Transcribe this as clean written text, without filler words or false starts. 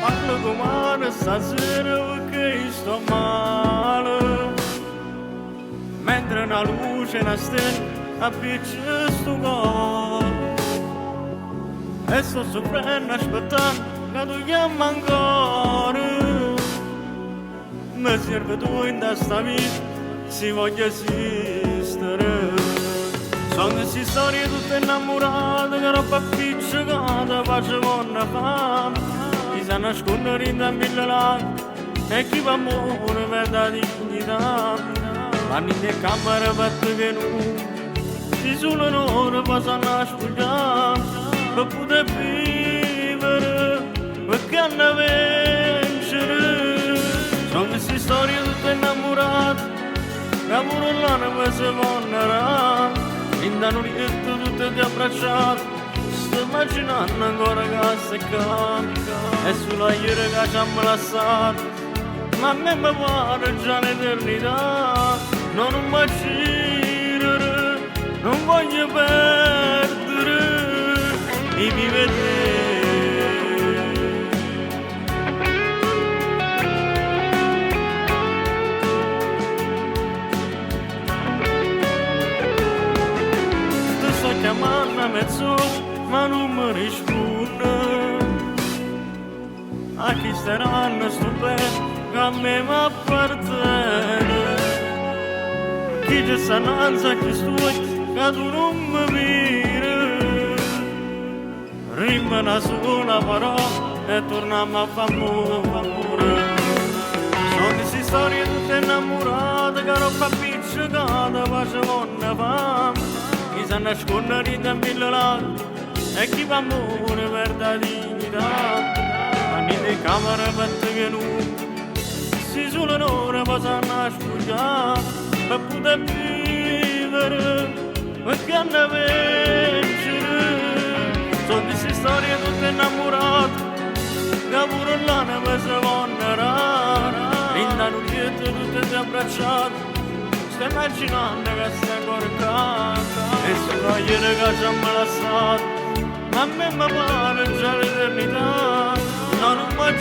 parlo comare stasera che sto male. Mentre una luce, una stella appiccia sto cuore. E sto soffrendo aspettando che tu chiami ancora. Mi serve tu in questa vita, se voglio esistere. Sono queste storie tutte innamorate, che roba appiccicata, facevano fame. Chi sa nascondere in mille lacrime, e chi fa amore per la dignità. Vanno in camera perché non si sono un'ora passano a spugliare, per poter vivere, perché hanno vincere. Sono queste storie tutte innamorate, che amore là ne si vonnerà. In danurietto tutte ti abbracciate, sto immaginando ancora che si cambia. E sulla ieri che ci hanno lasciato, ma a me mi pare già l'eternità. Non mi girare, non voglio perdere i miei vedere. Ti sto chiamando a mezz'ora, ma non mi risponde. A chi staranno stupendo, che a me mi appartiene. Chi c'è stanza che stuoi, che tu non mi miri. Rimane una sola parola e torniamo a fare amore. Sono queste storie tutte innamorate, che roba appiccicata, facevano fame. Chi sa nascondere in mille lacrime, e chi fa amore per la dignità. Anni di camera perché non si sono un'ora passano a spugliare, per poter vivere, perché hanno vincere. Sono queste storie tutte innamorate, che pure là ne si vonnerà. In danurietto tutte ti abbracciate, sto immaginando che stai ancora canta. E solo ieri che ci hanno lasciato, ma a me mi pare già l'eternità. Non mi